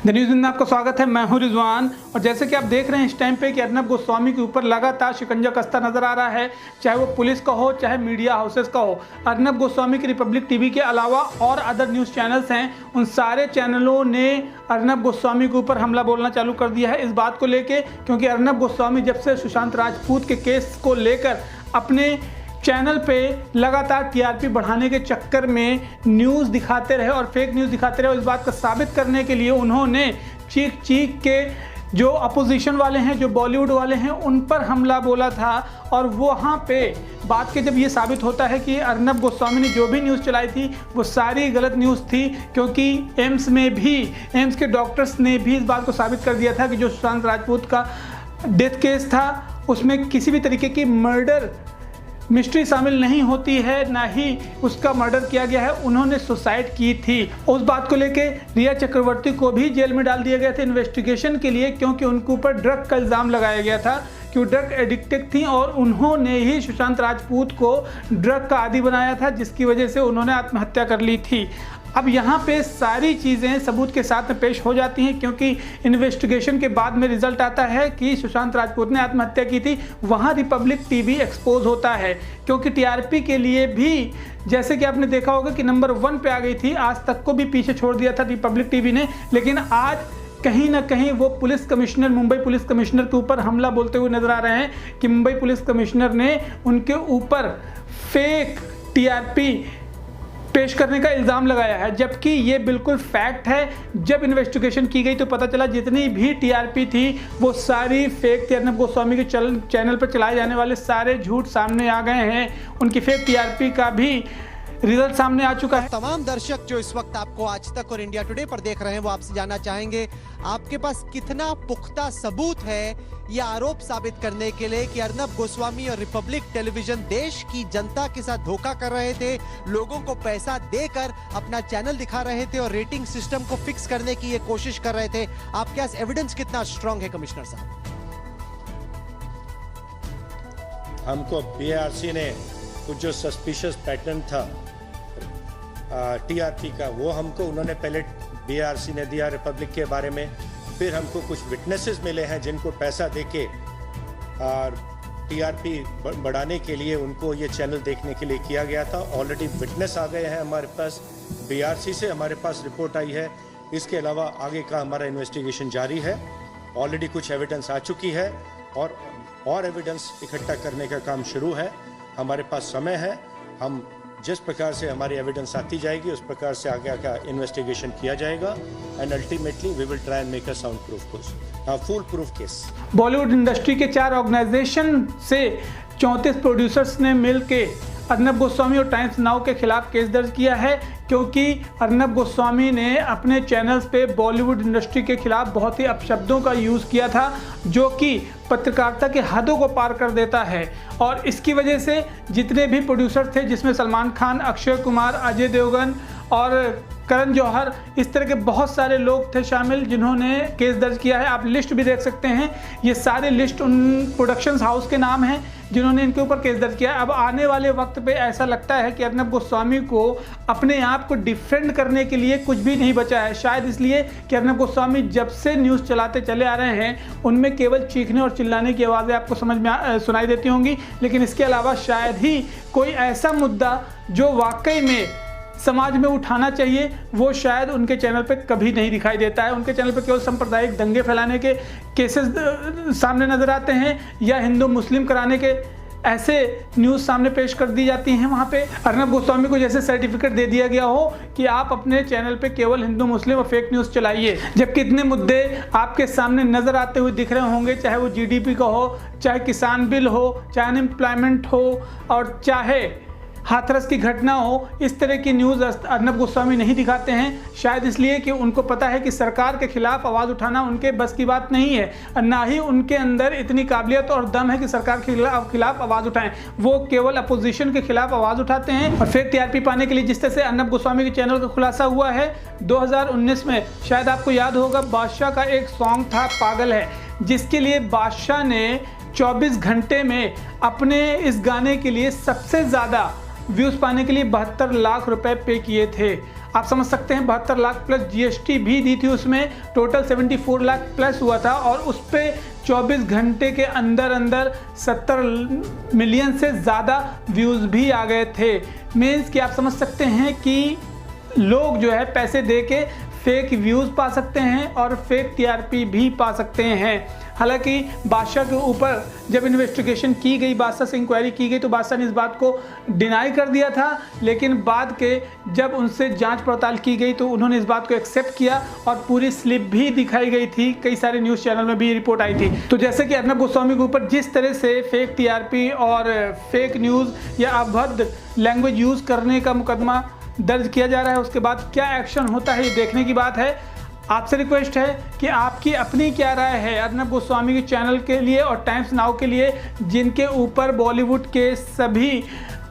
The news में आपका स्वागत है। मैं हूं रिजवान और जैसे कि आप देख रहे हैं इस टाइम पे कि अर्नब गोस्वामी के ऊपर लगातार शिकंजा कसता नजर आ रहा है, चाहे वो पुलिस का हो चाहे मीडिया हाउसेस का हो। अर्नब गोस्वामी की रिपब्लिक टीवी के अलावा और अदर न्यूज़ चैनल्स हैं, उन सारे चैनलों ने अर्नब गोस्वामी के ऊपर हमला बोलना चालू कर दिया है इस बात को लेके, क्योंकि अर्नब गोस्वामी जब से सुशांत राजपूत के केस को लेकर अपने चैनल पे लगातार टीआरपी बढ़ाने के चक्कर में न्यूज़ दिखाते रहे और फेक न्यूज़ दिखाते रहे, और इस बात को साबित करने के लिए उन्होंने चीख चीख के जो अपोजिशन वाले हैं, जो बॉलीवुड वाले हैं, उन पर हमला बोला था। और वहाँ पे बात के जब ये साबित होता है कि अर्नब गोस्वामी ने जो भी न्यूज़ चलाई थी वो सारी गलत न्यूज़ थी, क्योंकि एम्स के डॉक्टर्स ने भी इस बात को साबित कर दिया था कि जो सुशांत राजपूत का डेथ केस था उसमें किसी भी तरीके की मर्डर मिस्ट्री शामिल नहीं होती है, ना ही उसका मर्डर किया गया है, उन्होंने सुसाइड की थी। उस बात को लेके रिया चक्रवर्ती को भी जेल में डाल दिया गया था इन्वेस्टिगेशन के लिए, क्योंकि उनके ऊपर ड्रग का इल्ज़ाम लगाया गया था कि वो ड्रग एडिक्टेड थी और उन्होंने ही सुशांत राजपूत को ड्रग का आदी बनाया था, जिसकी वजह से उन्होंने आत्महत्या कर ली थी। अब यहाँ पे सारी चीज़ें सबूत के साथ में पेश हो जाती हैं, क्योंकि इन्वेस्टिगेशन के बाद में रिजल्ट आता है कि सुशांत राजपूत ने आत्महत्या की थी। वहाँ रिपब्लिक टीवी एक्सपोज होता है, क्योंकि टीआरपी के लिए भी जैसे कि आपने देखा होगा कि नंबर 1 पे आ गई थी, आज तक को भी पीछे छोड़ दिया था रिपब्लिक टीवी ने। लेकिन आज कहीं ना कहीं वो मुंबई पुलिस कमिश्नर के ऊपर हमला बोलते हुए नजर आ रहे हैं कि मुंबई पुलिस कमिश्नर ने उनके ऊपर फेक टीआरपी पेश करने का इल्ज़ाम लगाया है, जबकि ये बिल्कुल फैक्ट है। जब इन्वेस्टिगेशन की गई तो पता चला जितनी भी टीआरपी थी वो सारी फेक थी। अर्नब गोस्वामी के चैनल पर चलाए जाने वाले सारे झूठ सामने आ गए हैं, उनकी फेक टीआरपी का भी रिजल्ट सामने आ चुका है। तमाम दर्शक जो इस वक्त आपको आज तक और इंडिया टुडे पर देख रहे हैं वो आपसे जानना चाहेंगे, आपके पास कितना पुख्ता सबूत है ये आरोप साबित करने के लिए कि अर्नब गोस्वामी और रिपब्लिक टेलीविजन देश की जनता के साथ धोखा कर रहे थे, लोगों को पैसा देकर अपना चैनल दिखा रहे थे और रेटिंग सिस्टम को फिक्स करने की ये कोशिश कर रहे थे। आपके पास एविडेंस कितना स्ट्रांग है कमिश्नर साहब? हमको बीआरसी ने कुछ जो सस्पिशियस पैटर्न था टीआरपी का, वो हमको उन्होंने पहले बीआरसी ने दिया रिपब्लिक के बारे में, फिर हमको कुछ विटनेसेस मिले हैं जिनको पैसा देके और टीआरपी बढ़ाने के लिए उनको ये चैनल देखने के लिए किया गया था। ऑलरेडी विटनेस आ गए हैं हमारे पास, बीआरसी से हमारे पास रिपोर्ट आई है। इसके अलावा आगे का हमारा इन्वेस्टिगेशन जारी है। ऑलरेडी कुछ एविडेंस आ चुकी है और एविडेंस इकट्ठा करने का काम शुरू है। हमारे पास समय है, हम जिस प्रकार से हमारी एविडेंस आती जाएगी उस प्रकार से आगे का इन्वेस्टिगेशन किया जाएगा and ultimately we will try and make a sound proof full proof case. Bollywood industry के 4 ऑर्गेनाइजेशन से 34 प्रोड्यूसर्स ने मिलके अर्नब गोस्वामी और टाइम्स नाउ के खिलाफ केस दर्ज किया है, क्योंकि अर्नब गोस्वामी ने अपने चैनल्स पे बॉलीवुड इंडस्ट्री के खिलाफ बहुत ही अपशब्दों का यूज़ किया था, जो कि पत्रकारिता के हदों को पार कर देता है। और इसकी वजह से जितने भी प्रोड्यूसर थे, जिसमें सलमान खान, अक्षय कुमार, अजय देवगन और करण जौहर, इस तरह के बहुत सारे लोग थे शामिल जिन्होंने केस दर्ज किया है। आप लिस्ट भी देख सकते हैं, ये सारी लिस्ट उन प्रोडक्शंस हाउस के नाम हैं जिन्होंने इनके ऊपर केस दर्ज किया। अब आने वाले वक्त पे ऐसा लगता है कि अर्नब गोस्वामी को अपने आप को डिफेंड करने के लिए कुछ भी नहीं बचा है, शायद इसलिए कि अर्नब गोस्वामी जब से न्यूज़ चलाते चले आ रहे हैं उनमें केवल चीखने और चिल्लाने की आवाज़ें आपको समझ में सुनाई देती होंगी, लेकिन इसके अलावा शायद ही कोई ऐसा मुद्दा जो वाकई में समाज में उठाना चाहिए वो शायद उनके चैनल पे कभी नहीं दिखाई देता है। उनके चैनल पे केवल सांप्रदायिक दंगे फैलाने के केसेस सामने नजर आते हैं या हिंदू मुस्लिम कराने के ऐसे न्यूज़ सामने पेश कर दी जाती हैं। वहाँ पे अर्नब गोस्वामी को जैसे सर्टिफिकेट दे दिया गया हो कि आप अपने चैनल पे केवल हिंदू मुस्लिम और फेक न्यूज़ चलाइए, जबकि इतने मुद्दे आपके सामने नज़र आते हुए दिख रहे होंगे, चाहे वो जीडीपी का हो, चाहे किसान बिल हो, चाहे अनएम्प्लॉयमेंट हो और चाहे हाथरस की घटना हो। इस तरह की न्यूज़ अर्नब गोस्वामी नहीं दिखाते हैं, शायद इसलिए कि उनको पता है कि सरकार के खिलाफ आवाज़ उठाना उनके बस की बात नहीं है, और ना ही उनके अंदर इतनी काबिलियत और दम है कि सरकार के खिलाफ आवाज़ उठाएं। वो केवल अपोजिशन के खिलाफ आवाज़ उठाते हैं। और फिर टीआरपी पाने के लिए जिस तरह से अर्नब गोस्वामी के चैनल का खुलासा हुआ है 2019 में, शायद आपको याद होगा बादशाह का एक सॉन्ग था पागल है, जिसके लिए बादशाह ने 24 घंटे में अपने इस गाने के लिए सबसे ज़्यादा व्यूज़ पाने के लिए 72 लाख रुपए पे किए थे। आप समझ सकते हैं 72 लाख प्लस जीएसटी भी दी थी उसमें, टोटल 74 लाख प्लस हुआ था और उस पर 24 घंटे के अंदर अंदर 70 मिलियन से ज़्यादा व्यूज़ भी आ गए थे। मीन्स कि आप समझ सकते हैं कि लोग जो है पैसे दे के फेक व्यूज़ पा सकते हैं और फेक टीआरपी भी पा सकते हैं। हालांकि बादशाह के ऊपर जब इन्वेस्टिगेशन की गई, बादशाह से इंक्वायरी की गई, तो बादशाह ने इस बात को डिनाई कर दिया था, लेकिन बाद के जब उनसे जांच पड़ताल की गई तो उन्होंने इस बात को एक्सेप्ट किया और पूरी स्लिप भी दिखाई गई थी, कई सारे न्यूज़ चैनल में भी रिपोर्ट आई थी। तो जैसे कि अर्नब गोस्वामी के ऊपर जिस तरह से फेक टीआरपी और फेक न्यूज़ या अभद्र लैंग्वेज यूज़ करने का मुकदमा दर्ज किया जा रहा है, उसके बाद क्या एक्शन होता है ये देखने की बात है। आपसे रिक्वेस्ट है कि आपकी अपनी क्या राय है अर्नब गोस्वामी के चैनल के लिए और टाइम्स नाउ के लिए, जिनके ऊपर बॉलीवुड के सभी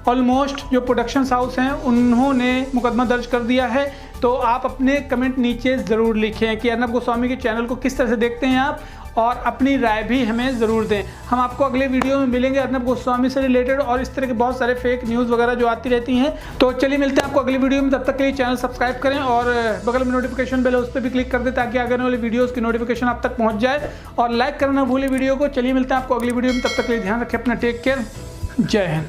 ऑलमोस्ट जो प्रोडक्शन हाउस हैं उन्होंने मुकदमा दर्ज कर दिया है। तो आप अपने कमेंट नीचे ज़रूर लिखें कि अर्नब गोस्वामी के चैनल को किस तरह से देखते हैं आप, और अपनी राय भी हमें ज़रूर दें। हम आपको अगले वीडियो में मिलेंगे अर्नब गोस्वामी से रिलेटेड और इस तरह के बहुत सारे फेक न्यूज़ वगैरह जो आती रहती हैं। तो चलिए मिलते हैं आपको अगली वीडियो में, तब तक के लिए चैनल सब्सक्राइब करें और बगल में नोटिफिकेशन बेल है उस पर भी क्लिक कर दें ताकि आगे आने वाली वीडियोज़ की नोटिफिकेशन आप तक पहुँच जाए, और लाइक करना भूलें वीडियो को। चलिए मिलते हैं आपको अगली वीडियो में, तब तक के लिए ध्यान रखें अपना, टेक केयर, जय हिंद।